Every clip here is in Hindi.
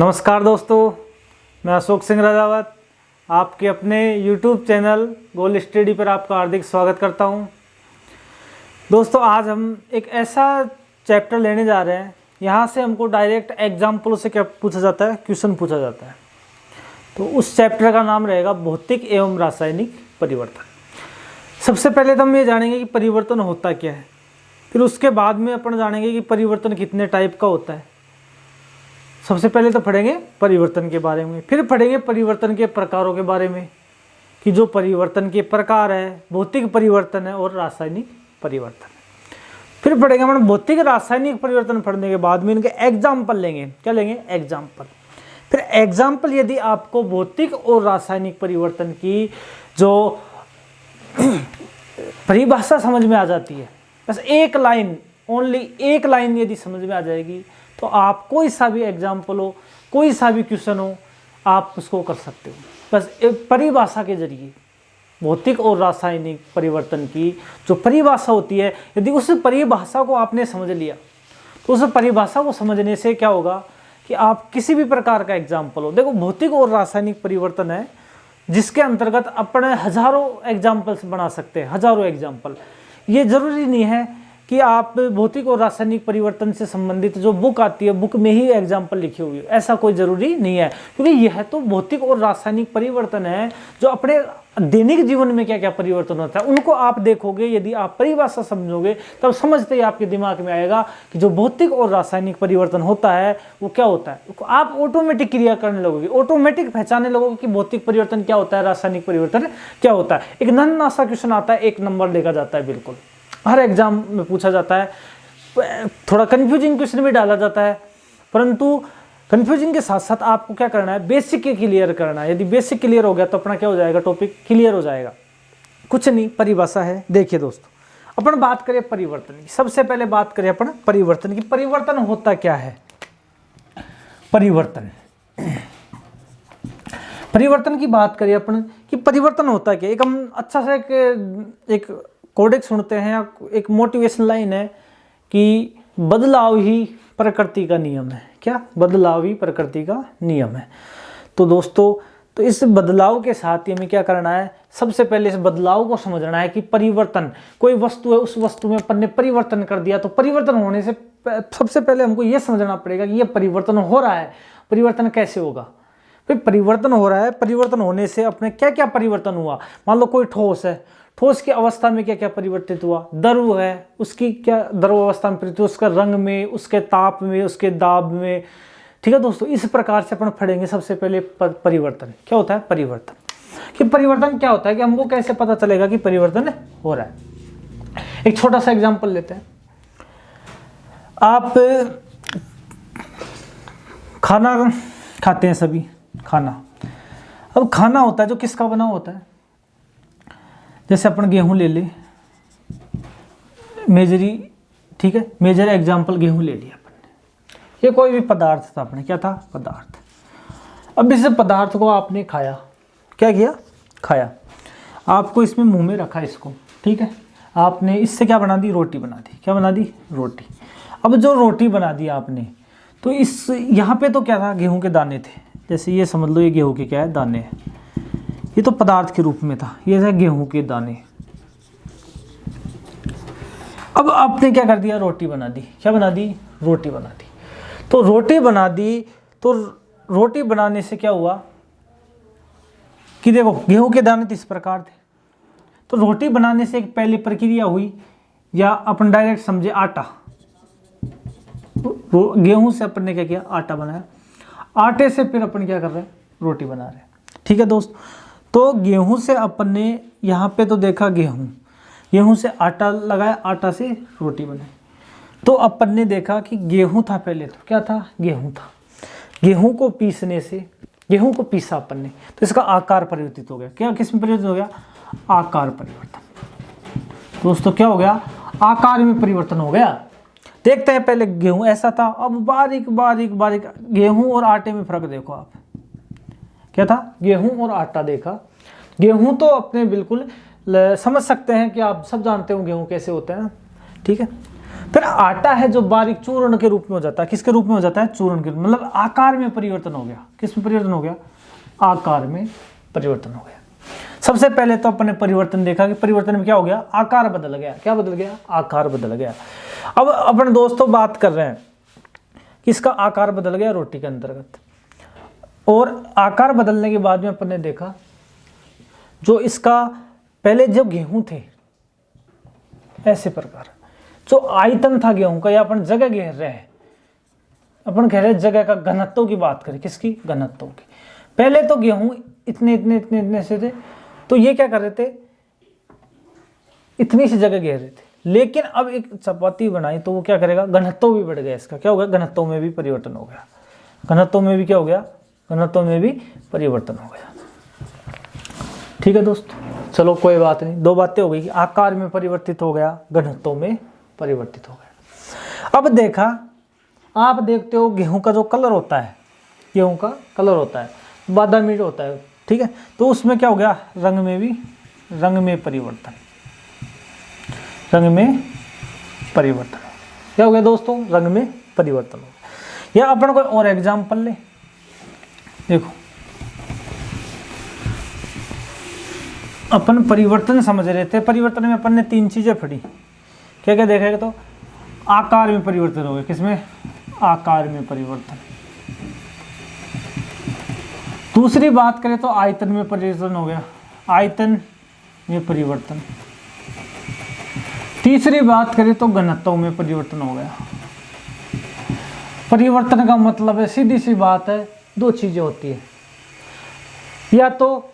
नमस्कार दोस्तों, मैं अशोक सिंह राजावत आपके अपने YouTube चैनल गोल स्टडी पर आपका हार्दिक स्वागत करता हूं। दोस्तों, आज हम एक ऐसा चैप्टर लेने जा रहे हैं, यहां से हमको डायरेक्ट एग्जाम्पलों से क्या पूछा जाता है, क्वेश्चन पूछा जाता है। तो उस चैप्टर का नाम रहेगा भौतिक एवं रासायनिक परिवर्तन। सबसे पहले तो हम ये जानेंगे कि परिवर्तन होता क्या है, फिर उसके बाद में अपन जानेंगे कि परिवर्तन कितने टाइप का होता है। सबसे पहले तो पढ़ेंगे परिवर्तन के बारे में, फिर पढ़ेंगे परिवर्तन के प्रकारों के बारे में कि जो परिवर्तन के प्रकार है, भौतिक परिवर्तन है और रासायनिक परिवर्तन है। फिर पढ़ेंगे अपन भौतिक रासायनिक परिवर्तन। पढ़ने के बाद में इनके एग्जाम्पल लेंगे। क्या लेंगे? एग्जाम्पल। फिर एग्जाम्पल यदि आपको भौतिक और रासायनिक परिवर्तन की जो परिभाषा समझ में आ जाती है, बस एक लाइन, ओनली एक लाइन यदि समझ में आ जाएगी, तो आप कोई सा भी एग्जाम्पल हो, कोई सा भी क्वेश्चन हो, आप उसको कर सकते हो। बस एक परिभाषा के जरिए भौतिक और रासायनिक परिवर्तन की जो परिभाषा होती है, यदि उस परिभाषा को आपने समझ लिया, तो उस परिभाषा को समझने से क्या होगा कि आप किसी भी प्रकार का एग्जाम्पल हो, देखो भौतिक और रासायनिक परिवर्तन है जिसके अंतर्गत अपने हजारों एग्जाम्पल्स बना सकते हैं, हजारों एग्जाम्पल। ये जरूरी नहीं है कि आप भौतिक और रासायनिक परिवर्तन से संबंधित जो बुक आती है, बुक में ही एग्जाम्पल लिखे हुए, ऐसा कोई जरूरी नहीं है, क्योंकि यह तो भौतिक और रासायनिक परिवर्तन है जो अपने दैनिक जीवन में क्या क्या परिवर्तन होता है उनको आप देखोगे। यदि आप परिभाषा समझोगे तब समझते ही आपके दिमाग में आएगा कि जो भौतिक और रासायनिक परिवर्तन होता है वो क्या होता है। आप ऑटोमेटिक क्रिया करने लगोगे, ऑटोमेटिक पहचानने लगोगे कि भौतिक परिवर्तन क्या होता है, रासायनिक परिवर्तन क्या होता है। एक नन्हा सा क्वेश्चन आता है, 1 नंबर लेकर जाता है, बिल्कुल हर एग्जाम में पूछा जाता है। थोड़ा कंफ्यूजिंग क्वेश्चन भी डाला जाता है, परंतु कंफ्यूजिंग के साथ साथ आपको क्या करना है, बेसिक के क्लियर करना है। यदि बेसिक क्लियर हो गया तो अपना क्या हो जाएगा, टॉपिक क्लियर हो जाएगा। कुछ नहीं, परिभाषा है। देखिए दोस्तों, अपन बात करें परिवर्तन की। सबसे पहले बात करें अपन परिवर्तन की। परिवर्तन होता क्या है? परिवर्तन की बात करें अपन कि परिवर्तन होता क्या। एक हम अच्छा सा एक कोडेक्स सुनते हैं, या एक मोटिवेशन लाइन है कि बदलाव ही प्रकृति का नियम है। क्या? बदलाव ही प्रकृति का नियम है। तो दोस्तों, तो इस बदलाव के साथ ही हमें क्या करना है, सबसे पहले इस बदलाव को समझना है कि परिवर्तन, कोई वस्तु है, उस वस्तु में अपन ने परिवर्तन कर दिया, तो परिवर्तन होने से सबसे पहले हमको यह समझना पड़ेगा कि यह परिवर्तन हो रहा है। परिवर्तन कैसे होगा? फिर परिवर्तन हो रहा है, परिवर्तन होने से अपने क्या क्या परिवर्तन हुआ। मान लो कोई ठोस है, ठोस की अवस्था में क्या क्या परिवर्तित हुआ। द्रव है, उसकी क्या द्रव अवस्था में परिवर्तित, उसका रंग में, उसके ताप में, उसके दाब में। ठीक है दोस्तों, इस प्रकार से अपन पढ़ेंगे। सबसे पहले परिवर्तन क्या होता है, परिवर्तन कि परिवर्तन क्या होता है, कि हमको कैसे पता चलेगा कि परिवर्तन हो रहा है। एक छोटा सा एग्जांपल लेते हैं। आप खाना खाते हैं, सभी खाना। अब खाना होता है जो किसका बना होता है, जैसे अपन गेहूं ले ले, मेजरी, ठीक है, मेजर एग्जाम्पल गेहूं ले लिया अपन ने। ये कोई भी पदार्थ था, अपने क्या था, पदार्थ। अब इस पदार्थ को आपने खाया, क्या किया, खाया। आपको इसमें मुंह में रखा इसको, ठीक है, आपने इससे क्या बना दी, रोटी बना दी। क्या बना दी, रोटी। अब जो रोटी बना दी आपने, तो इस यहाँ पे तो क्या था, गेहूं के दाने थे। जैसे ये समझ लो, ये गेहूं के क्या है, दाने हैं। ये तो पदार्थ के रूप में था, ये है गेहूं के दाने। अब आपने क्या कर दिया, रोटी बना दी। क्या बना दी, रोटी बना दी। तो रोटी बना दी, तो रोटी बनाने से क्या हुआ कि देखो गेहूं के दाने तो इस प्रकार थे, तो रोटी बनाने से एक पहली प्रक्रिया हुई, या अपन डायरेक्ट समझे आटा। गेहूं से अपन ने क्या किया, आटा बनाया। आटे से फिर अपन क्या कर रहे हैं, रोटी बना रहे हैं। ठीक है दोस्त, तो गेहूं से अपन ने यहाँ पे तो देखा गेहूं से आटा लगाया, आटा से रोटी बनाई। तो अपन ने देखा कि गेहूं था पहले, तो क्या था, गेहूं था। गेहूं को पीसने से, गेहूं को पीसा अपन ने, तो इसका आकार परिवर्तित हो गया। क्या, किस में परिवर्तित हो गया, आकार परिवर्तन। दोस्तों क्या हो गया, आकार में परिवर्तन हो गया। देखते हैं, पहले गेहूं ऐसा था, अब बारीक बारीक बारीक। गेहूं और आटे में फर्क देखो आप, क्या था, गेहूं और आटा देखा। गेहूं तो अपने बिल्कुल समझ सकते हैं कि आप सब जानते हो गेहूं कैसे होता है ना, ठीक है। फिर आटा है जो बारीक चूर्ण के रूप में हो जाता है, किसके रूप में हो जाता है? चूर्ण के, मतलब आकार में परिवर्तन हो गया। किस में परिवर्तन हो गया? आकार में परिवर्तन हो गया। सबसे पहले तो अपने परिवर्तन देखा कि परिवर्तन में क्या हो गया? आकार बदल गया। क्या बदल गया? आकार बदल गया। अब अपन दोस्तों बात कर रहे हैं कि इसका आकार बदल गया रोटी के अंतर्गत, और आकार बदलने के बाद में अपन ने देखा जो इसका पहले जो गेहूं थे ऐसे प्रकार, जो आयतन था गेहूं का, या अपन जगह घेर रहे हैं, अपन कह रहे हैं जगह का घनत्व की बात करें। किसकी? घनत्व की। पहले तो गेहूं इतने इतने इतने इतने से थे, तो ये क्या कर रहे थे? इतनी सी जगह घेर रहे थे। लेकिन अब एक चपाती बनाई तो वो क्या करेगा? घनत्व भी बढ़ गया इसका। क्या हो गया? घनत्व में भी परिवर्तन हो गया। घनत्व में भी क्या हो गया? घनत्व में भी परिवर्तन हो गया। ठीक है दोस्तों, चलो कोई बात नहीं, दो बातें हो गई कि आकार में परिवर्तित हो गया, घनत्व में परिवर्तित हो गया। अब देखा, आप देखते हो गेहूं का जो कलर होता है, गेहूं का कलर होता है बादामी होता है, ठीक है, तो उसमें क्या हो गया? रंग में भी, रंग में परिवर्तन, रंग में परिवर्तन। क्या हो गया दोस्तों? रंग में परिवर्तन हो गया। या अपन कोई और एग्जाम्पल ले, देखो अपन परिवर्तन समझ रहे थे। परिवर्तन में अपन ने तीन चीजें पढ़ी। क्या क्या देखा? तो आकार में परिवर्तन हो गया। किसमें? आकार में परिवर्तन। दूसरी बात करें तो आयतन में परिवर्तन हो गया, आयतन में परिवर्तन। तीसरी बात करें तो घनत्व में परिवर्तन हो गया। परिवर्तन का मतलब है, सीधी सी बात है, दो चीजें होती है। या तो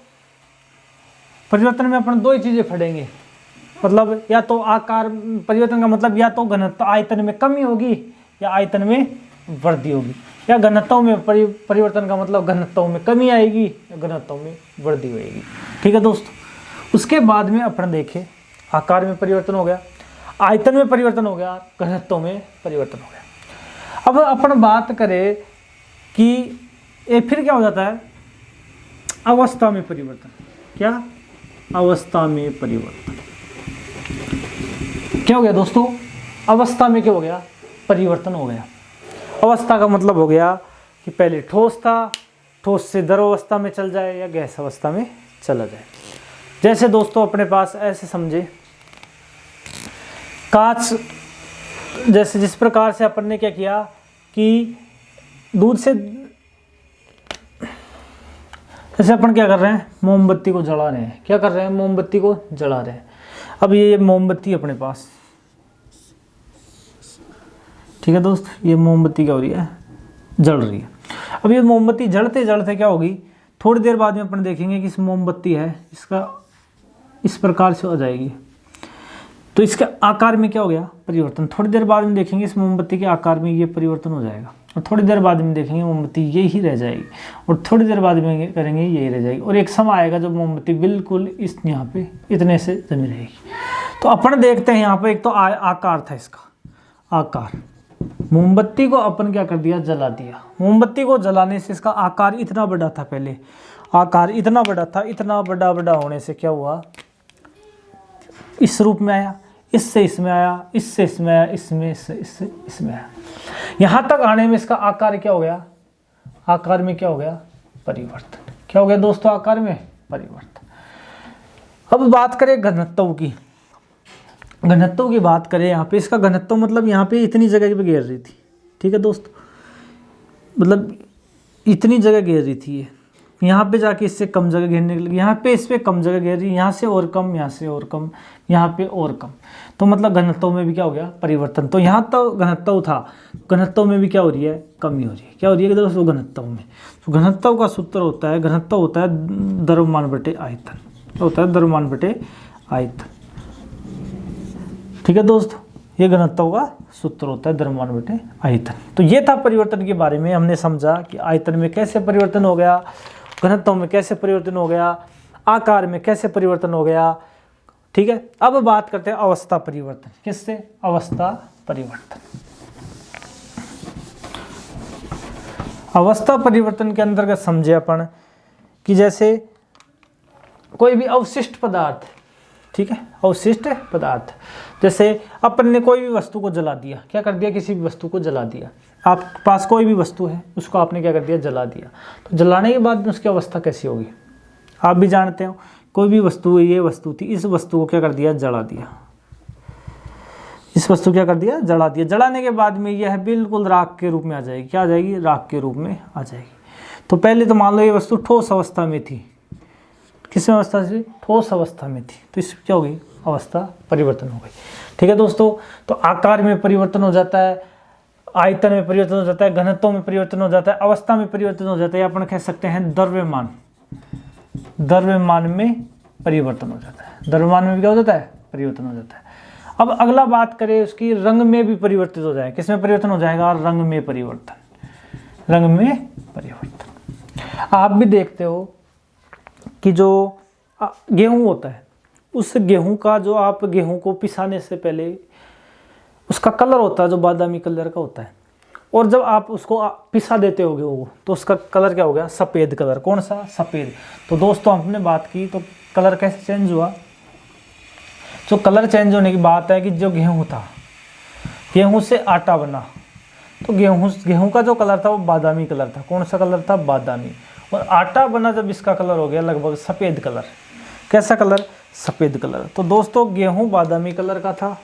परिवर्तन में अपन दो ही चीजें पढ़ेंगे, मतलब या तो आकार परिवर्तन का मतलब या तो घनत्व आयतन में कमी होगी या आयतन में वृद्धि होगी, या घनत्व में परिवर्तन का मतलब घनत्व में कमी आएगी या घनत्व में वृद्धि होगी। ठीक है दोस्तों, उसके बाद में अपन देखें आकार में परिवर्तन हो गया, आयतन में परिवर्तन हो गया, घनत्व में परिवर्तन हो गया। अब अपन बात करें कि ये फिर क्या हो जाता है? अवस्था में परिवर्तन। क्या? अवस्था में परिवर्तन। क्या हो गया दोस्तों? अवस्था में क्या हो गया? परिवर्तन हो गया। अवस्था का मतलब हो गया कि पहले ठोस था, ठोस से द्रव अवस्था में चल जाए या गैस अवस्था में चला जाए। जैसे दोस्तों अपने पास ऐसे समझे कांच, जैसे जिस प्रकार से अपन ने क्या किया कि दूध से, जैसे अपन क्या कर रहे हैं? मोमबत्ती को जला रहे हैं। क्या कर रहे हैं? मोमबत्ती को जला रहे हैं। अब ये मोमबत्ती अपने पास, ठीक है दोस्त, ये मोमबत्ती क्या हो रही है? जल रही है। अब ये मोमबत्ती जलते जलते क्या होगी? थोड़ी देर बाद में अपन देखेंगे कि इस मोमबत्ती है, इसका इस प्रकार से हो जाएगी, तो इसके आकार में क्या हो गया? परिवर्तन। थोड़ी देर बाद में देखेंगे इस मोमबत्ती के आकार में ये परिवर्तन हो जाएगा, और थोड़ी देर बाद में देखेंगे मोमबत्ती ये ही रह जाएगी, और थोड़ी देर बाद में करेंगे यही रह जाएगी, और एक समय आएगा जब मोमबत्ती बिल्कुल इस यहाँ पे इतने से जमी रहेगी। तो अपन देखते हैं यहाँ पे एक तो आकार था इसका, आकार। मोमबत्ती को अपन क्या कर दिया? जला दिया। मोमबत्ती को जलाने से इसका आकार इतना बड़ा था, पहले आकार इतना बड़ा था, इतना बड़ा बड़ा होने से क्या हुआ? इस रूप में आया, इससे इसमें आया, इससे इसमें आया, इसमें इससे इसमें आया। यहाँ तक आने में इसका आकार क्या हो गया? आकार में क्या हो गया? परिवर्तन। क्या हो गया दोस्तों? आकार में परिवर्तन। अब बात करें घनत्व की। घनत्व की बात करें यहाँ पे, इसका घनत्व मतलब यहाँ पे इतनी जगह पे घेर रही थी, ठीक है दोस्तों, मतलब इतनी जगह घेर रही थी ये, यहाँ पे जाके इससे कम जगह घेरने लगी, यहाँ पे इस पे कम जगह घेर रही, यहाँ से और कम, यहाँ से और कम, यहाँ पे और कम, तो मतलब घनत्व में भी क्या हो गया? परिवर्तन। तो यहाँ तो घनत्व था, घनत्व में भी क्या हो रही है? कमी हो रही है। क्या हो रही है दोस्तों? घनत्व में। तो घनत्व का सूत्र होता है, घनत्व होता है द्रव्यमान बटे आयतन, होता है द्रव्यमान बटे आयतन। ठीक है दोस्तों, ये घनत्व का सूत्र होता है द्रव्यमान बटे आयतन। तो ये था परिवर्तन के बारे में, हमने समझा कि आयतन में कैसे परिवर्तन हो गया, घनत्व में कैसे परिवर्तन हो गया, आकार में कैसे परिवर्तन हो गया। ठीक है, अब बात करते हैं अवस्था परिवर्तन। किससे? अवस्था परिवर्तन। अवस्था परिवर्तन के अंतर्गत समझे अपन कि जैसे कोई भी अवशिष्ट पदार्थ, ठीक है, अवशिष्ट पदार्थ, जैसे अपन ने कोई भी वस्तु को जला दिया, क्या कर दिया, किसी भी वस्तु को जला दिया। आपके पास कोई भी वस्तु है, उसको आपने क्या कर दिया, जला दिया। तो जलाने के बाद में उसकी अवस्था कैसी होगी, आप भी जानते हो। कोई भी वस्तु, ये वस्तु थी, इस वस्तु को क्या कर दिया, जला दिया। इस वस्तु क्या कर दिया, जला दिया। जलाने के बाद में यह बिल्कुल राख के रूप में आ जाएगी। क्या आ जाएगी, राख के रूप में आ जाएगी। तो पहले तो मान लो ये वस्तु ठोस अवस्था में थी। किस अवस्था से, ठोस अवस्था में थी। तो इसमें क्या होगी, अवस्था परिवर्तन हो गई। ठीक है दोस्तों, तो आकार में परिवर्तन हो जाता है, आयतन में परिवर्तन हो जाता है, घनत्व में परिवर्तन हो जाता है, अवस्था में परिवर्तन हो जाता है, या अपन कह सकते हैं द्रव्यमान, द्रव्यमान में परिवर्तन हो जाता है। द्रव्यमान में भी क्या हो जाता है, परिवर्तन हो जाता है। अब अगला बात करें उसकी, रंग में भी परिवर्तित हो जाए। किसमें परिवर्तन हो जाएगा, रंग में परिवर्तन, रंग में परिवर्तन। आप भी देखते हो कि जो गेहूं होता है, उस गेहूं का जो आप गेहूं को पिसाने से पहले उसका कलर होता है जो बादामी कलर का होता है, और जब आप उसको पिसा देते हो गेहूं को तो उसका कलर क्या हो गया, सफ़ेद कलर। कौन सा, सफ़ेद। तो दोस्तों हमने बात की तो कलर कैसे चेंज हुआ, जो कलर चेंज होने की बात है कि जो गेहूं था, गेहूं से आटा बना, तो गेहूं का जो कलर था वो बादामी कलर था। कौन सा कलर था, बादामी। और आटा बना जब इसका कलर हो गया लगभग सफ़ेद कलर। कैसा कलर, सफ़ेद कलर। तो दोस्तों गेहूं बादामी कलर का था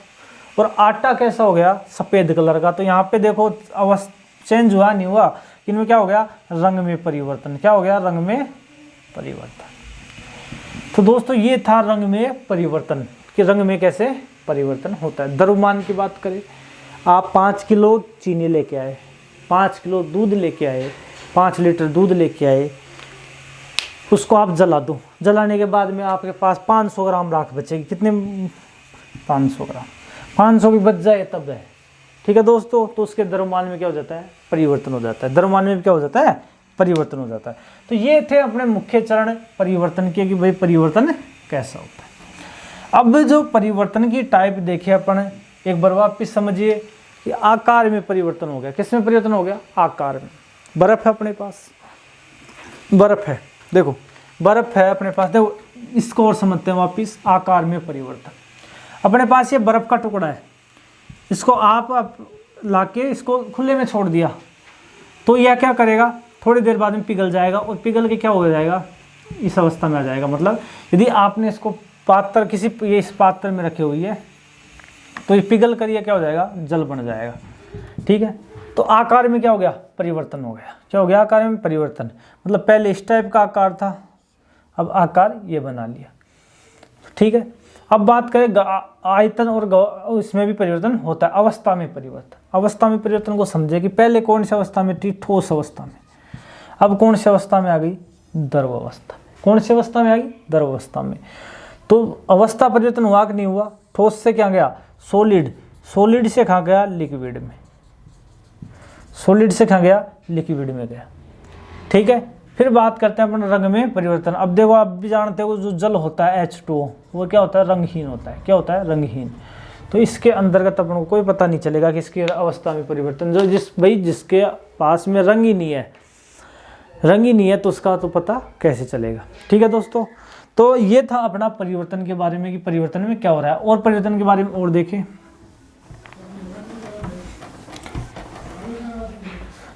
और आटा कैसा हो गया, सफ़ेद कलर का। तो यहाँ पे देखो अवस्था चेंज हुआ नहीं हुआ, इनमें क्या हो गया, रंग में परिवर्तन। क्या हो गया, रंग में परिवर्तन। तो दोस्तों ये था रंग में परिवर्तन, कि रंग में कैसे परिवर्तन होता है। द्रव्यमान की बात करें, आप 5 किलो चीनी लेके आए, 5 किलो दूध लेके आए, 5 लीटर दूध लेके आए, उसको आप जला दो। जलाने के बाद में आपके पास 500 ग्राम राख बचेगी। कितने, 500 ग्राम। 500 भी बच जाए तब है। ठीक है दोस्तों, तो उसके द्रव्यमान में क्या हो जाता है, परिवर्तन हो जाता है। द्रव्यमान में क्या हो जाता है, परिवर्तन हो जाता है। तो ये थे अपने मुख्य चरण परिवर्तन के, कि भाई परिवर्तन कैसा होता है। अब जो परिवर्तन की टाइप देखे अपन, एक बार वापिस समझिए कि आकार में परिवर्तन हो गया। किस में परिवर्तन हो गया, आकार में। बर्फ है अपने पास, बर्फ है, देखो बर्फ है अपने पास, देखो इसको और समझते हैं वापिस। आकार में परिवर्तन, अपने पास ये बर्फ का टुकड़ा है, इसको आप लाके इसको खुले में छोड़ दिया तो यह क्या करेगा, थोड़ी देर बाद में पिघल जाएगा, और पिघल के क्या हो जाएगा, इस अवस्था में आ जाएगा। मतलब यदि आपने इसको पात्र, किसी ये इस पात्र में रखी हुई है तो ये पिघल कर ये क्या हो जाएगा, जल बन जाएगा। ठीक है, तो आकार में क्या हो गया, परिवर्तन हो गया। क्या हो गया, आकार में परिवर्तन। मतलब पहले इस टाइप का आकार था, अब आकार ये बना लिया। ठीक है, अब बात करें आयतन और इसमें भी परिवर्तन होता है। अवस्था में परिवर्तन, अवस्था में परिवर्तन को समझे कि पहले कौन सी अवस्था में थी, ठोस अवस्था में। अब कौन सी अवस्था में आ गई, द्रव अवस्था। कौन सी अवस्था में आ गई, द्रव अवस्था में। तो अवस्था परिवर्तन हुआ कि नहीं हुआ, ठोस से क्या गया, सॉलिड, सॉलिड से कहाँ गया, लिक्विड में, सॉलिड से कहाँ गया, लिक्विड में गया। ठीक है, फिर बात करते हैं अपन रंग में परिवर्तन। अब देखो आप भी जानते हो जो जल होता है H2O, वो क्या होता है, रंगहीन होता है। क्या होता है, रंगहीन। तो इसके अंतर्गत अपन को कोई पता नहीं चलेगा कि इसकी अवस्था में परिवर्तन, जो जिसके पास में रंग ही नहीं है, रंग ही नहीं है, तो उसका तो पता कैसे चलेगा। ठीक है दोस्तों, तो ये था अपना परिवर्तन के बारे में कि परिवर्तन में क्या हो रहा है। और परिवर्तन के बारे में और देखें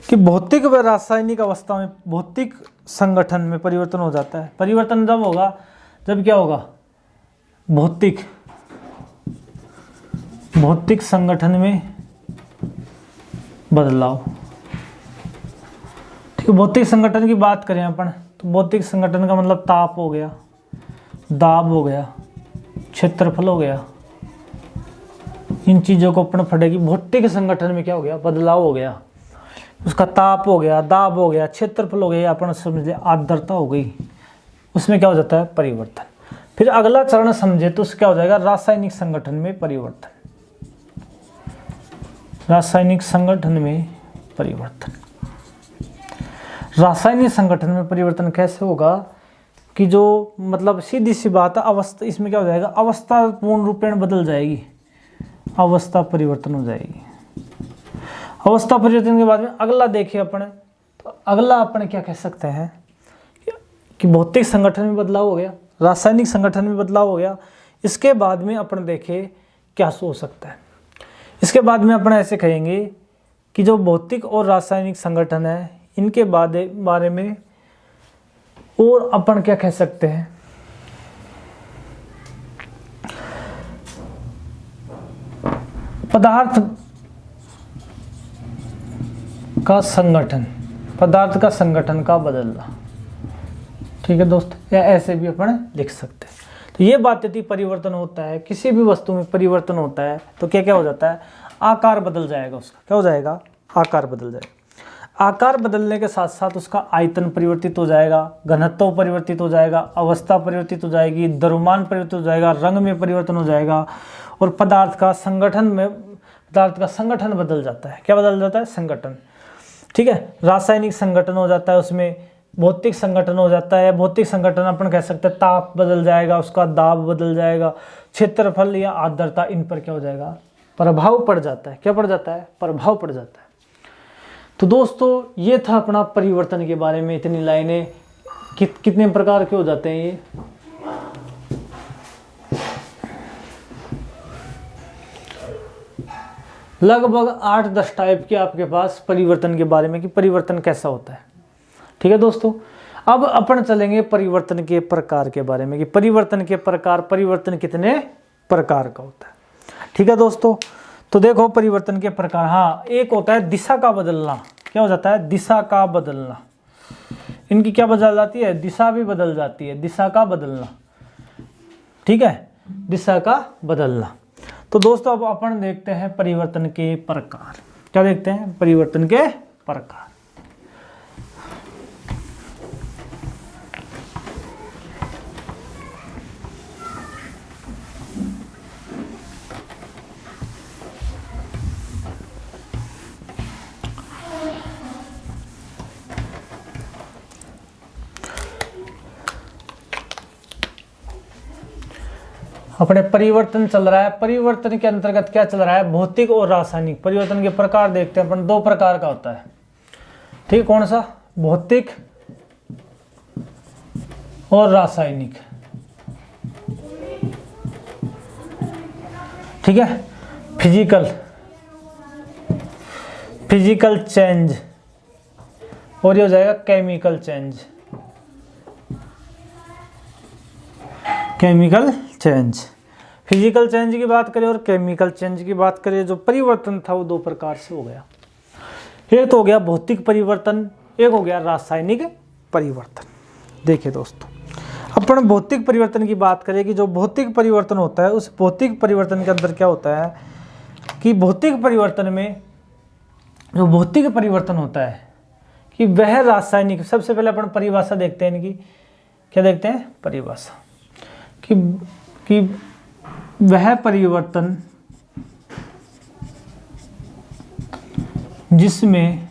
कि भौतिक व रासायनिक अवस्था में, भौतिक संगठन में परिवर्तन हो जाता है। परिवर्तन जब होगा, जब क्या होगा, भौतिक संगठन में बदलाव। ठीक है, भौतिक संगठन की बात करें अपन, तो भौतिक संगठन का मतलब ताप हो गया, दाब हो गया, क्षेत्रफल हो गया। इन चीज़ों को अपन पढ़ेगी। भौतिक संगठन में क्या हो गया, बदलाव हो गया। उसका ताप हो गया, दाब हो गया, क्षेत्रफल हो गया, अपन समझ ले आर्द्रता हो गई, उसमें क्या हो जाता है, परिवर्तन। फिर अगला चरण समझे तो उसका क्या हो जाएगा, रासायनिक संगठन में परिवर्तन। रासायनिक संगठन में परिवर्तन, रासायनिक संगठन में परिवर्तन कैसे होगा कि जो मतलब सीधी सी बात है, अवस्था, इसमें क्या हो जाएगा, अवस्था पूर्ण रूपेण बदल जाएगी, अवस्था परिवर्तन हो जाएगी। अवस्था परिवर्तन के बाद में अगला देखिए अपन, तो अगला अपन क्या कह सकते हैं कि भौतिक संगठन में बदलाव हो गया, रासायनिक संगठन में बदलाव हो गया। इसके बाद में अपन देखें क्या हो सकता है। इसके बाद में अपना ऐसे कहेंगे कि जो भौतिक और रासायनिक संगठन है इनके बारे में और अपन क्या कह सकते हैं। पदार्थ का संगठन, पदार्थ का संगठन का बदलना, ठीक है दोस्त, या ऐसे भी अपन लिख सकते हैं। तो ये बात थी, परिवर्तन होता है किसी भी वस्तु में, परिवर्तन होता है तो क्या क्या हो जाता है, आकार बदल जाएगा उसका, क्या हो जाएगा, आकार बदल जाएगा। आकार बदलने के साथ साथ उसका आयतन परिवर्तित हो जाएगा, घनत्व परिवर्तित हो जाएगा, अवस्था परिवर्तित हो जाएगी, द्रव्यमान परिवर्तित हो जाएगा, रंग में परिवर्तन हो जाएगा, और पदार्थ का संगठन बदल जाता है। क्या बदल जाता है, संगठन, ठीक है। रासायनिक संगठन हो जाता है, उसमें भौतिक संगठन हो जाता है। भौतिक संगठन अपन कह सकते हैं ताप बदल जाएगा, उसका दाब बदल जाएगा, क्षेत्रफल या आर्द्रता, इन पर क्या हो जाएगा, प्रभाव पड़ जाता है। क्या पड़ जाता है, प्रभाव पड़ जाता है। तो दोस्तों ये था अपना परिवर्तन के बारे में, इतनी लाइनें। कितने प्रकार के हो जाते हैं ये, लगभग 8-10 टाइप के आपके पास परिवर्तन के बारे में, कि परिवर्तन कैसा होता है, ठीक है दोस्तों। अब अपन चलेंगे परिवर्तन के प्रकार के बारे में, कि परिवर्तन के प्रकार, परिवर्तन कितने प्रकार का होता है, ठीक है दोस्तों। तो देखो परिवर्तन के प्रकार, हाँ, एक होता है दिशा का बदलना। क्या हो जाता है, दिशा का बदलना। इनकी क्या बदल जाती है, दिशा भी बदल जाती है, दिशा का बदलना, ठीक है, दिशा का बदलना। तो दोस्तों अब अपन देखते हैं परिवर्तन के प्रकार। क्या देखते हैं, परिवर्तन के प्रकार। अपने परिवर्तन चल रहा है, परिवर्तन के अंतर्गत क्या चल रहा है, भौतिक और रासायनिक। परिवर्तन के प्रकार देखते हैं अपन, 2 प्रकार का होता है, ठीक, कौन सा, भौतिक और रासायनिक, ठीक है। फिजिकल चेंज, और ये हो जाएगा chemical change, chemical change. Physical change की बात करें और केमिकल चेंज की बात करें, जो परिवर्तन था वो 2 प्रकार से हो गया। एक तो हो गया भौतिक परिवर्तन, एक हो गया रासायनिक परिवर्तन। देखिए दोस्तों, अपन भौतिक परिवर्तन की बात करें कि जो भौतिक परिवर्तन होता है, उस भौतिक परिवर्तन के अंदर क्या होता है कि भौतिक परिवर्तन में जो भौतिक परिवर्तन होता है कि वह रासायनिक, सबसे पहले अपन परिभाषा देखते हैं इनकी। क्या देखते हैं, परिभाषा, कि वह परिवर्तन जिसमें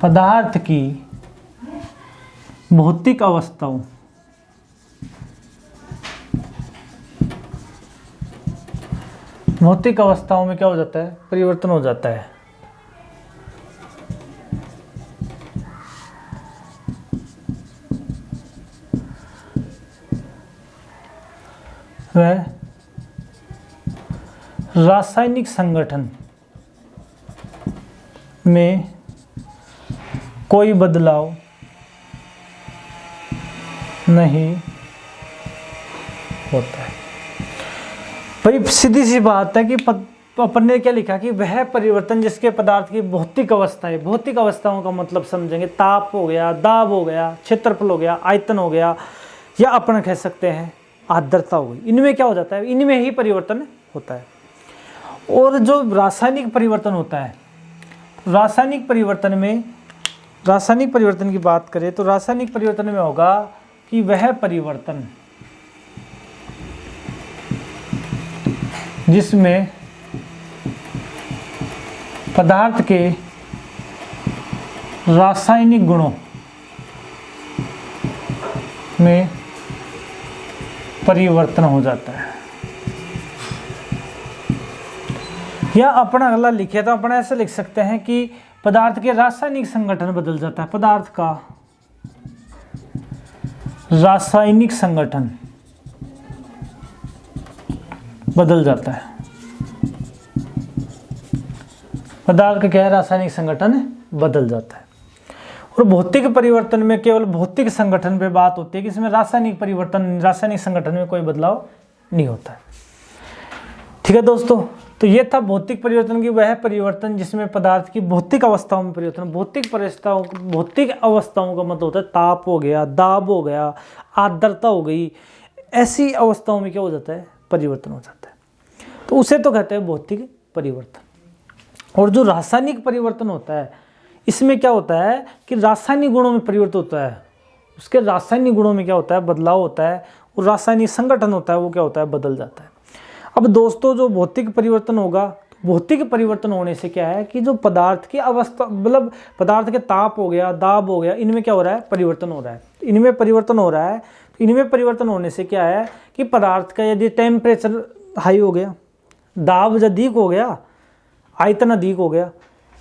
पदार्थ की भौतिक अवस्थाओं में क्या हो जाता है, परिवर्तन हो जाता है। वह रासायनिक संगठन में कोई बदलाव नहीं होता है। भाई सीधी सी बात है कि अपन ने क्या लिखा कि वह परिवर्तन जिसके पदार्थ की भौतिक अवस्थाएं, भौतिक अवस्थाओं का मतलब समझेंगे, ताप हो गया, दाब हो गया, क्षेत्रफल हो गया, आयतन हो गया, या अपन कह सकते हैं आर्द्रता हो गई। इनमें क्या हो जाता है, इनमें ही परिवर्तन होता है। और जो रासायनिक परिवर्तन होता है, रासायनिक परिवर्तन की बात करें तो रासायनिक परिवर्तन में होगा कि वह परिवर्तन जिसमें पदार्थ के रासायनिक गुणों में परिवर्तन हो जाता है। या अपन अगला लिखे तो अपन ऐसे लिख सकते हैं कि पदार्थ के रासायनिक संगठन बदल जाता है। पदार्थ का रासायनिक संगठन बदल जाता है। पदार्थ का क्या है, रासायनिक संगठन बदल जाता है। और भौतिक परिवर्तन में केवल भौतिक संगठन पे बात होती है कि इसमें रासायनिक परिवर्तन, रासायनिक संगठन में कोई बदलाव नहीं होता है। ठीक है दोस्तों, तो ये था भौतिक परिवर्तन की वह परिवर्तन जिसमें पदार्थ की भौतिक अवस्थाओं में परिवर्तन। भौतिक अवस्थाओं का मतलब होता है ताप हो गया, दाब हो गया, आर्द्रता हो गई, ऐसी अवस्थाओं में क्या हो जाता है, परिवर्तन हो जाता है। तो उसे तो कहते हैं भौतिक परिवर्तन। और जो रासायनिक परिवर्तन होता है, इसमें क्या होता है कि रासायनिक गुणों में परिवर्तन होता है, उसके रासायनिक गुणों में क्या होता है, बदलाव होता है, और रासायनिक संगठन होता है वो क्या होता है, बदल जाता है। अब दोस्तों जो भौतिक परिवर्तन होगा, भौतिक परिवर्तन होने से क्या है कि जो पदार्थ की अवस्था, मतलब पदार्थ के ताप हो गया, दाब हो गया, इनमें क्या हो रहा है, परिवर्तन हो रहा है। इनमें परिवर्तन हो रहा है, तो इनमें परिवर्तन होने से क्या है कि पदार्थ का यदि टेम्परेचर हाई हो गया, दाब अधिक हो गया, आयतन अधिक हो गया,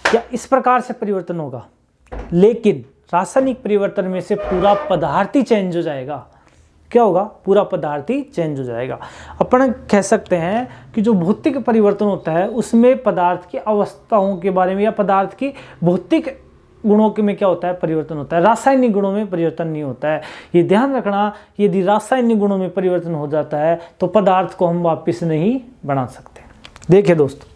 क्या इस प्रकार से परिवर्तन होगा। लेकिन रासायनिक परिवर्तन में से पूरा पदार्थ ही चेंज हो जाएगा। क्या होगा, पूरा पदार्थ ही चेंज हो जाएगा। अपन कह सकते हैं कि जो भौतिक परिवर्तन होता है उसमें पदार्थ की अवस्थाओं के बारे में या पदार्थ की भौतिक गुणों के में क्या होता है, परिवर्तन होता है। रासायनिक गुणों में परिवर्तन नहीं होता है। ये ध्यान रखना, यदि रासायनिक गुणों में परिवर्तन हो जाता है तो पदार्थ को हम वापस नहीं बना सकते। देखिए दोस्तों,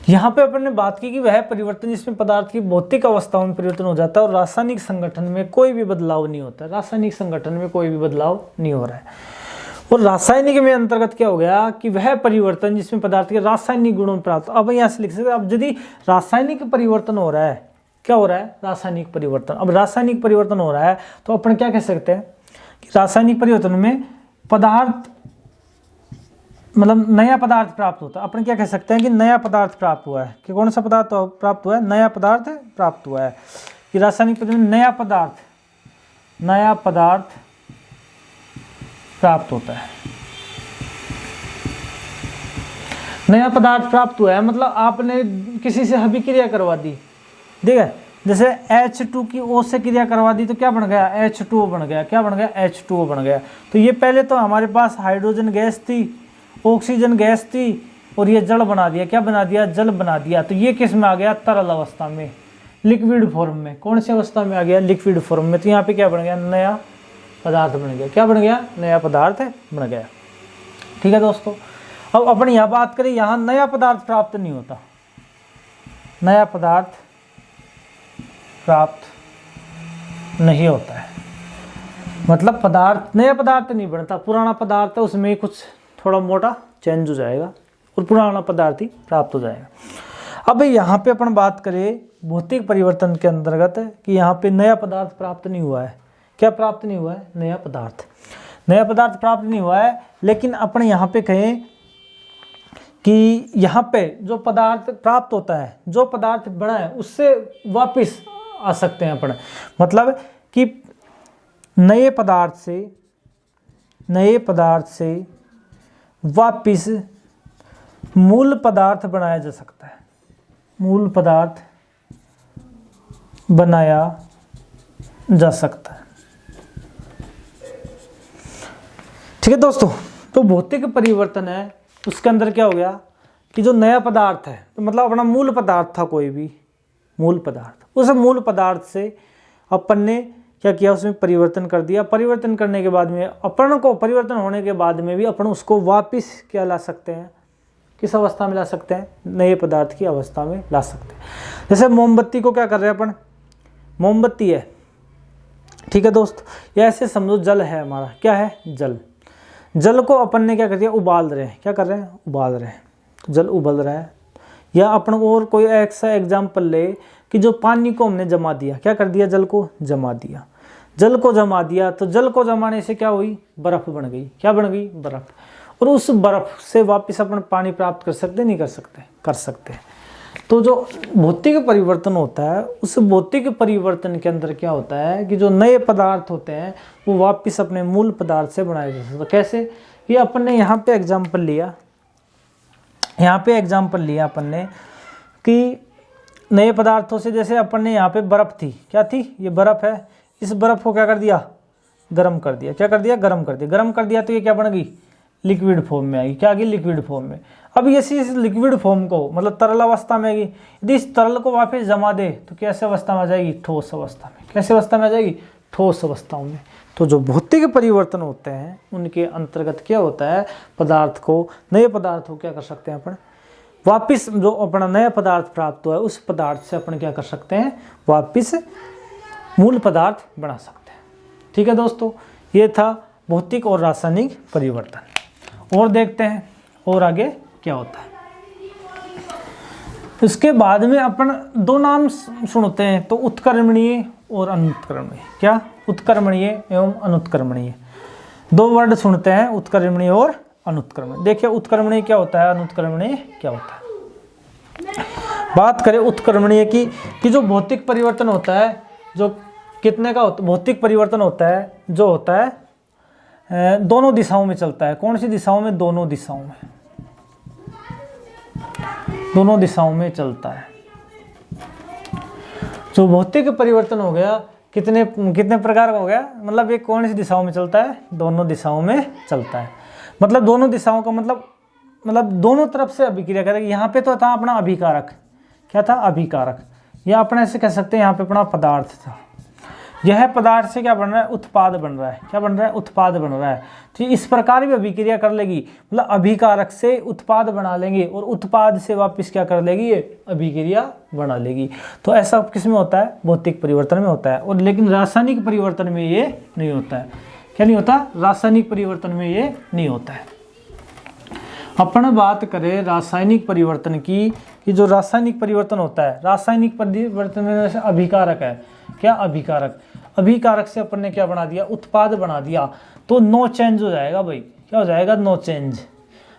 यहाँ पे अपन ने बात की कि वह परिवर्तन जिसमें पदार्थ की भौतिक अवस्थाओं में परिवर्तन हो जाता है और रासायनिक संगठन में कोई भी बदलाव नहीं होता है। रासायनिक संगठन में कोई भी बदलाव नहीं हो रहा है। और रासायनिक में अंतर्गत क्या हो गया कि वह परिवर्तन जिसमें पदार्थ के रासायनिक गुणों में प्राप्त, अब यहाँ से लिख सकते हैं, अब यदि रासायनिक परिवर्तन हो रहा है, क्या हो रहा है, रासायनिक परिवर्तन। अब रासायनिक परिवर्तन हो रहा है तो अपन क्या कह सकते हैं कि रासायनिक परिवर्तन में पदार्थ, मतलब नया पदार्थ प्राप्त होता है। अपन क्या कह सकते हैं कि नया पदार्थ प्राप्त हुआ है। कि कौन सा पदार्थ प्राप्त हुआ है, नया पदार्थ प्राप्त हुआ है। कि रासायनिक परिवर्तन में नया पदार्थ प्राप्त होता है। नया पदार्थ प्राप्त हुआ है मतलब आपने किसी से अभिक्रिया करवा दी, ठीक है। जैसे H2 की O से क्रिया करवा दी तो क्या बन गया, H2O बन गया। क्या बन गया, H2O बन गया। तो ये पहले तो हमारे पास हाइड्रोजन गैस थी, ऑक्सीजन गैस थी, और ये जल बना दिया। क्या बना दिया, जल बना दिया। तो ये किस में आ गया, तरल अवस्था में, लिक्विड फॉर्म में। कौन सी अवस्था में आ गया, लिक्विड फॉर्म में। तो यहाँ पे क्या बन गया, नया पदार्थ बन गया। क्या बन गया, नया पदार्थ बन गया। ठीक है दोस्तों, अब अपन यहाँ बात करें, यहाँ नया पदार्थ प्राप्त नहीं होता। नया पदार्थ प्राप्त नहीं होता है, मतलब पदार्थ, नया पदार्थ नहीं बनता। पुराना पदार्थ है उसमें कुछ थोड़ा मोटा चेंज हो जाएगा और पुराना पदार्थ ही प्राप्त हो जाएगा। अब यहाँ पे अपन बात करें भौतिक परिवर्तन के अंतर्गत कि यहाँ पे नया पदार्थ प्राप्त नहीं हुआ है। क्या प्राप्त नहीं हुआ है, नया पदार्थ। नया पदार्थ प्राप्त नहीं हुआ है, लेकिन अपन यहाँ पे कहें कि यहाँ पे जो पदार्थ प्राप्त होता है, जो पदार्थ बना है उससे वापस आ सकते हैं अपन। मतलब कि नए पदार्थ से वापिस मूल पदार्थ बनाया जा सकता है। मूल पदार्थ बनाया जा सकता है। ठीक है दोस्तों, तो भौतिक परिवर्तन है उसके अंदर क्या हो गया कि जो नया पदार्थ है, तो मतलब अपना मूल पदार्थ था, कोई भी मूल पदार्थ, उस मूल पदार्थ से अपन ने क्या किया, उसमें परिवर्तन कर दिया। परिवर्तन करने के बाद में अपन को, परिवर्तन होने के बाद में भी अपन उसको वापस क्या ला सकते हैं, किस अवस्था में ला सकते हैं, नए पदार्थ की अवस्था में ला सकते हैं। जैसे मोमबत्ती को क्या कर रहे हैं अपन, मोमबत्ती है, ठीक है दोस्त, या ऐसे समझो जल है हमारा, क्या है, जल। जल को अपन ने क्या कर दिया, उबाल रहे हैं। क्या कर रहे हैं, उबाल रहे हैं, जल उबल रहा है। या अपन और कोई ऐसा एग्जाम्पल ले कि जो पानी को हमने जमा दिया, क्या कर दिया, जल को जमा दिया। जल को जमा दिया तो जल को जमाने से क्या हुई, बर्फ बन गई। क्या बन गई, बर्फ। और उस बर्फ से वापस अपन पानी प्राप्त कर सकते, नहीं कर सकते, कर सकते। तो जो भौतिक परिवर्तन होता है, उस भौतिक परिवर्तन के अंदर क्या होता है कि जो नए पदार्थ होते हैं वो वापस अपने मूल पदार्थ से बनाए जा सकते। कैसे, ये अपन ने यहाँ पे एग्जाम्पल लिया, यहाँ पे एग्जाम्पल लिया अपन ने कि नए पदार्थों से, जैसे अपन ने यहाँ पे बर्फ़ थी, क्या थी, ये बर्फ़ है। इस बर्फ़ को क्या कर दिया, गर्म कर दिया। क्या कर दिया, गर्म कर दिया। गर्म कर दिया तो ये क्या बन गई, लिक्विड फॉर्म में आएगी। क्या आएगी? लिक्विड फॉर्म में। अब ये इस लिक्विड फॉर्म को मतलब तरल अवस्था में आएगी। यदि इस तरल को वापस जमा दे तो कैसे अवस्था में आ जाएगी? ठोस अवस्था में। कैसे अवस्था में आ जाएगी? ठोस अवस्था में। तो जो भौतिक परिवर्तन होते हैं उनके अंतर्गत क्या होता है? पदार्थ को, नए पदार्थ को क्या कर सकते हैं अपन? वापिस जो अपना नया पदार्थ प्राप्त हुआ है उस पदार्थ से अपन क्या कर सकते हैं? वापिस मूल पदार्थ बना सकते हैं। ठीक है दोस्तों, ये था भौतिक और रासायनिक परिवर्तन। और देखते हैं और आगे क्या होता है। इसके बाद में अपन दो नाम सुनते हैं, तो उत्क्रमणीय और अनुत्क्रमणीय। क्या? उत्क्रमणीय एवं अनुत्क्रमणीय, दो वर्ड सुनते हैं, उत्क्रमणीय और अनुत्क्रमणीय। देखिए उत्क्रमणीय क्या होता है, अनुत्क्रमणीय क्या होता है। बात करें उत्क्रमणीय की कि जो भौतिक परिवर्तन होता है, जो कितने का भौतिक परिवर्तन होता है, जो होता है दोनों दिशाओं में चलता है। कौन सी दिशाओं में? दोनों दिशाओं में। दोनों दिशाओं में चलता है। जो भौतिक परिवर्तन हो गया कितने प्रकार का हो गया? मतलब ये कौन सी दिशाओं में चलता है? दोनों दिशाओं में चलता है। मतलब दोनों दिशाओं का मतलब दोनों तरफ से अभिक्रिया करेगी। यहाँ पे तो था अपना अभिकारक। क्या था? अभिकारक। या अपने ऐसे कह सकते हैं यहाँ पे अपना पदार्थ था। यह पदार्थ से क्या बन रहा है? उत्पाद बन रहा है। क्या बन रहा है? उत्पाद बन रहा है। तो इस प्रकार भी अभिक्रिया कर लेगी, मतलब अभिकारक से उत्पाद बना लेंगे और उत्पाद से वापस क्या कर लेगी? ये अभिक्रिया बना लेगी। तो ऐसा किस में होता है? भौतिक परिवर्तन में होता है। और लेकिन रासायनिक परिवर्तन में ये नहीं होता है। क्या नहीं होता? रासायनिक परिवर्तन में ये नहीं होता है। अपन बात करें रासायनिक परिवर्तन की, कि जो रासायनिक परिवर्तन होता है, रासायनिक परिवर्तन में अभिकारक है। क्या? अभिकारक। अभिकारक से अपन ने क्या बना दिया? उत्पाद बना दिया। तो नो चेंज हो जाएगा भाई। क्या हो जाएगा? No change.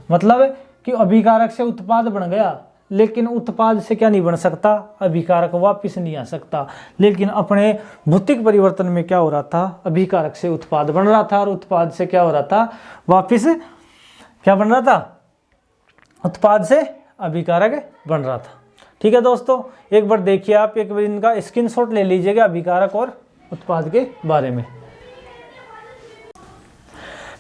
मतलब कि अभिकारक से उत्पाद बन गया, लेकिन उत्पाद से क्या नहीं बन सकता? अभिकारक वापिस नहीं आ सकता। लेकिन अपने भौतिक परिवर्तन में क्या हो रहा था? अभिकारक से उत्पाद बन रहा था और उत्पाद से क्या हो रहा था? वापिस क्या बन रहा था? उत्पाद से अभिकारक बन रहा था। ठीक है दोस्तों, एक बार देखिए आप, एक बार इनका स्क्रीनशॉट ले लीजिएगा अभिकारक और उत्पाद के बारे में।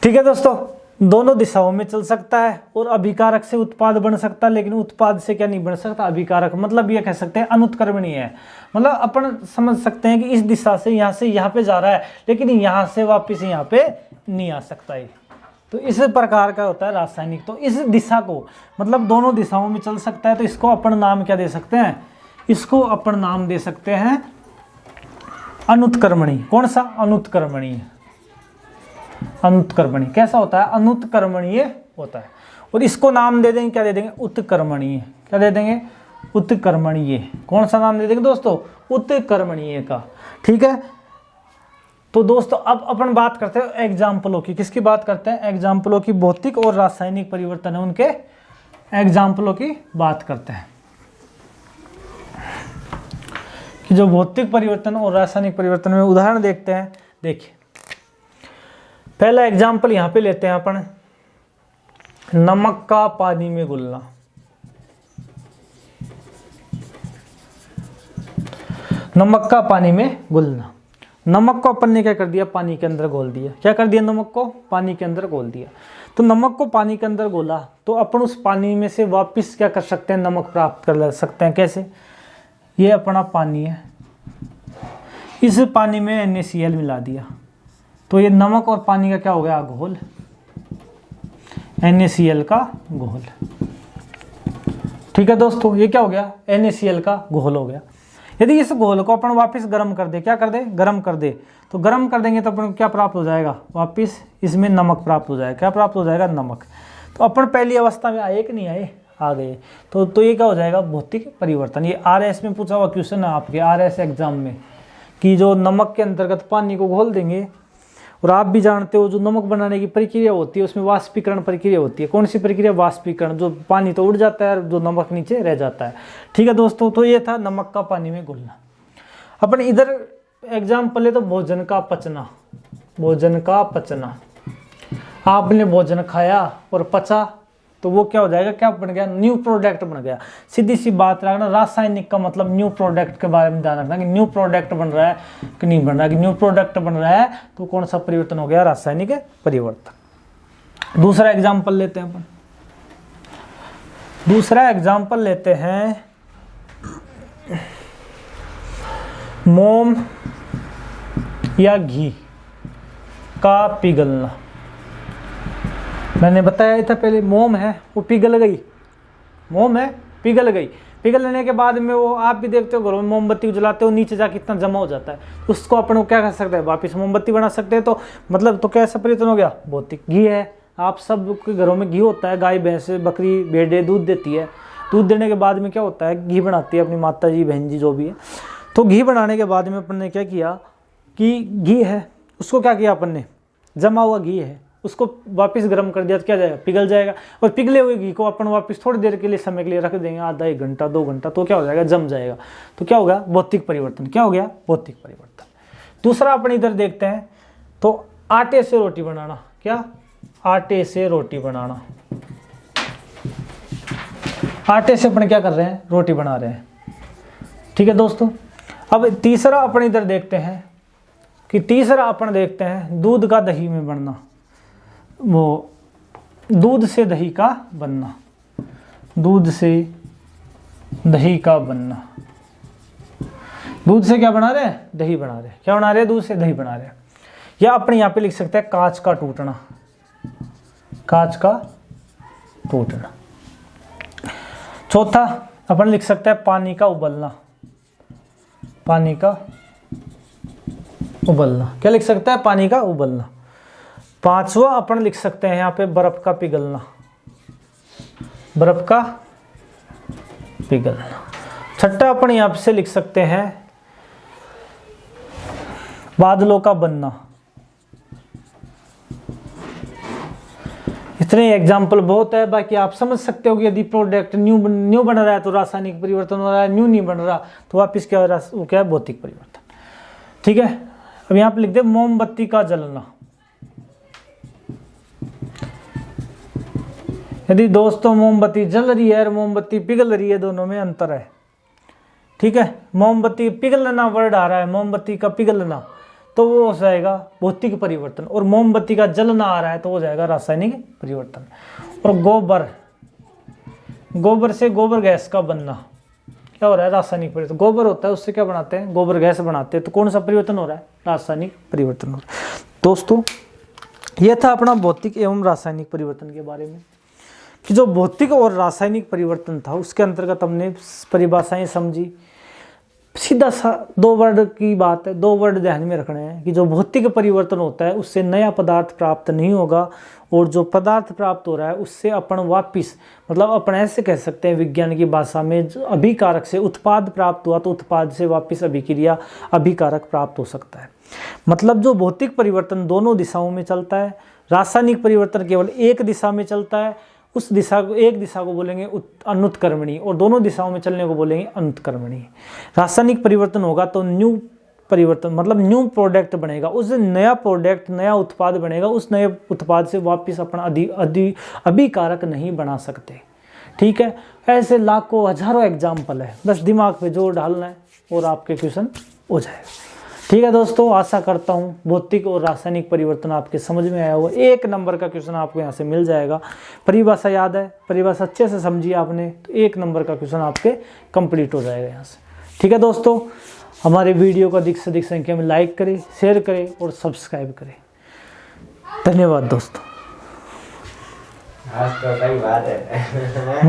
ठीक है दोस्तों, दोनों दिशाओं में चल सकता है और अभिकारक से उत्पाद बन सकता है, लेकिन उत्पाद से क्या नहीं बन सकता? अभिकारक। मतलब ये कह सकते हैं अनुत्क्रमणीय है। मतलब अपन समझ सकते हैं कि इस दिशा से यहाँ पे जा रहा है, लेकिन यहाँ से वापस यहाँ पे नहीं आ सकता है। तो इस प्रकार का होता है रासायनिक। तो इस दिशा को मतलब दोनों दिशाओं में चल सकता है, तो इसको अपन नाम क्या दे सकते हैं? इसको अपन नाम दे सकते हैं अनुत्क्रमणीय। कौन सा? अनुत्क्रमणीय। अनुत्क्रमणीय कैसा होता है? अनुत्क्रमणीय होता है। और इसको नाम दे देंगे, क्या दे देंगे? उत्क्रमणीय। क्या दे देंगे? उत्क्रमणीय। कौन सा नाम दे देंगे दोस्तों? उत्क्रमणीय का। ठीक है, तो दोस्तों अब अपन बात करते हैं एग्जाम्पलों की। किसकी बात करते हैं? एग्जाम्पलों की। भौतिक और रासायनिक परिवर्तन है उनके एग्जाम्पलों की बात करते हैं, कि जो भौतिक परिवर्तन और रासायनिक परिवर्तन में उदाहरण देखते हैं। देखिए पहला एग्जाम्पल यहाँ पे लेते हैं अपन, नमक का पानी में घुलना। नमक का पानी में घुलना। नमक को अपन ने क्या कर दिया? पानी के अंदर घोल दिया। क्या कर दिया? नमक को पानी के अंदर घोल दिया। तो नमक को पानी के अंदर घोला, तो अपन उस पानी में से वापस क्या कर सकते हैं? नमक प्राप्त कर सकते हैं। कैसे? ये अपना पानी है, इस पानी में NaCl मिला दिया, तो ये नमक और पानी का क्या हो गया? घोल। NaCl का घोल। ठीक है दोस्तों, ये क्या हो गया? NaCl का घोल हो गया। यदि इस घोल को अपन वापस गर्म कर दे, क्या कर दे? गर्म कर दे, तो गर्म कर देंगे तो अपन को क्या प्राप्त हो जाएगा? वापस इसमें नमक प्राप्त हो जाएगा। क्या प्राप्त हो जाएगा? नमक। तो अपन पहली अवस्था में आए कि नहीं आए? आ गए। तो ये क्या हो जाएगा? भौतिक परिवर्तन। ये RS में पूछा हुआ क्वेश्चन है आपके RS एग्जाम में, कि जो नमक के अंतर्गत पानी को घोल देंगे, और आप भी जानते हो जो नमक बनाने की प्रक्रिया होती है उसमें वाष्पीकरण प्रक्रिया होती है। कौन सी प्रक्रिया? वाष्पीकरण। जो पानी तो उड़ जाता है, जो नमक नीचे रह जाता है। ठीक है दोस्तों, तो ये था नमक का पानी में घुलना। अपन इधर एग्जाम्पल ले तो भोजन का पचना। भोजन का पचना, आपने भोजन खाया और पचा, तो वो क्या हो जाएगा? क्या बन गया? न्यू प्रोडक्ट बन गया। सीधी सी बात रखना, रासायनिक का मतलब न्यू प्रोडक्ट के बारे में ध्यान रखना, कि न्यू प्रोडक्ट बन रहा है कि नहीं बन रहा है। कि न्यू प्रोडक्ट बन रहा है तो कौन सा परिवर्तन हो गया? रासायनिक परिवर्तन। दूसरा एग्जाम्पल लेते हैं अपन। दूसरा एग्जाम्पल लेते हैं मोम या घी का पिघलना। मैंने बताया था पहले, मोम है वो पिघल गई, मोम है पिघल गई। पिघलने के बाद में वो आप भी देखते हो घरों में मोमबत्ती जलाते हो, नीचे जाके इतना जमा हो जाता है, उसको अपन क्या कर सकते हैं, वापस मोमबत्ती बना सकते हैं। तो मतलब तो कैसा परिवर्तन हो गया, भौतिक। घी है, आप सब के घरों में घी होता है, गाय भैंस बकरी भेड़ें दूध देती है, दूध देने के बाद में क्या होता है, घी बनाती है अपनी माता जी बहन जी जो भी है। तो घी बनाने के बाद में अपन ने क्या किया कि घी है उसको क्या किया अपन ने, जमा हुआ घी है उसको वापस गर्म कर दिया तो क्या जाएगा, पिघल जाएगा। और पिघले हुए घी को अपन वापस थोड़ी देर के लिए समय के लिए रख देंगे, आधा 1 घंटा 2 घंटा, तो क्या हो जाएगा, जम जाएगा। तो क्या हो गया, भौतिक परिवर्तन। क्या हो गया, भौतिक परिवर्तन। दूसरा अपन इधर देखते हैं, तो आटे से रोटी बनाना। क्या, आटे से रोटी बनाना। आटे से अपन क्या कर रहे हैं, रोटी बना रहे हैं। ठीक है दोस्तों। अब तीसरा अपन इधर देखते हैं कि तीसरा अपन देखते हैं दूध का दही में बनना, वो दूध से दही का बनना, दूध से दही का बनना। दूध से क्या बना रहे हैं, दही बना रहे हैं। क्या बना रहे हैं, दूध से दही बना रहे हैं। या अपने यहाँ पे लिख सकते हैं कांच का टूटना, कांच का टूटना। चौथा अपन लिख सकते हैं पानी का उबलना, पानी का उबलना। क्या लिख सकता है, पानी का उबलना। पांचवा अपन लिख सकते हैं यहाँ पे बर्फ का पिघलना, बर्फ का पिघलना। छठा अपन यहाँ से लिख सकते हैं बादलों का बनना। इतने एग्जाम्पल बहुत है, बाकी आप समझ सकते हो कि यदि प्रोडक्ट न्यू बन रहा है तो रासायनिक परिवर्तन हो रहा है, न्यू नहीं बन रहा तो वापिस क्या हो रहा है, वो क्या है, भौतिक परिवर्तन। ठीक है। अब यहाँ पे लिख दे मोमबत्ती का जलना। यदि दोस्तों मोमबत्ती जल रही है और मोमबत्ती पिघल रही है, दोनों में अंतर है। ठीक है। मोमबत्ती पिघलना वर्ड आ रहा है, मोमबत्ती का पिघलना, तो वो हो जाएगा भौतिक परिवर्तन। और मोमबत्ती का जलना आ रहा है तो हो जाएगा रासायनिक परिवर्तन। और गोबर, गोबर से गोबर गैस का बनना, क्या हो रहा है, रासायनिक परिवर्तन। गोबर होता है उससे क्या बनाते हैं, गोबर गैस बनाते हैं, तो कौन सा परिवर्तन हो रहा है, रासायनिक परिवर्तन हो रहा है। दोस्तों ये था अपना भौतिक एवं रासायनिक परिवर्तन के बारे में, कि जो भौतिक और रासायनिक परिवर्तन था उसके अंतर्गत हमने परिभाषाएं समझी। सीधा सा 2 वर्ड की बात है, 2 वर्ड ध्यान में रखने हैं कि जो भौतिक परिवर्तन होता है उससे नया पदार्थ प्राप्त नहीं होगा, और जो पदार्थ प्राप्त हो रहा है उससे अपन वापिस, मतलब अपन ऐसे कह सकते हैं विज्ञान की भाषा में, अभिकारक से उत्पाद प्राप्त हुआ तो उत्पाद से वापिस अभिक्रिया अभिकारक प्राप्त हो सकता है। मतलब जो भौतिक परिवर्तन दोनों दिशाओं में चलता है, रासायनिक परिवर्तन केवल एक दिशा में चलता है, उस दिशा को, एक दिशा को बोलेंगे अनुत्क्रमणी, और दोनों दिशाओं में चलने को बोलेंगे अनुत्क्रमणी। रासायनिक परिवर्तन होगा तो न्यू परिवर्तन, मतलब न्यू प्रोडक्ट बनेगा, उस नया प्रोडक्ट, नया उत्पाद बनेगा, उस नए उत्पाद से वापस अपना अभिकारक नहीं बना सकते। ठीक है। ऐसे लाखों हजारों एग्जाम्पल है, बस दिमाग पे जोर डालना है और आपके क्वेश्चन हो जाएगा। ठीक है दोस्तों, आशा करता हूँ भौतिक और रासायनिक परिवर्तन आपके समझ में आया होगा। 1 नंबर का क्वेश्चन आपको यहाँ से मिल जाएगा। परिभाषा याद है, परिभाषा अच्छे से समझी आपने तो 1 नंबर का क्वेश्चन आपके कंप्लीट हो जाएगा यहाँ से। ठीक है दोस्तों, हमारे वीडियो को अधिक से अधिक संख्या में लाइक करें, शेयर करें और सब्सक्राइब करें। धन्यवाद दोस्तों। आज तो कई बात है।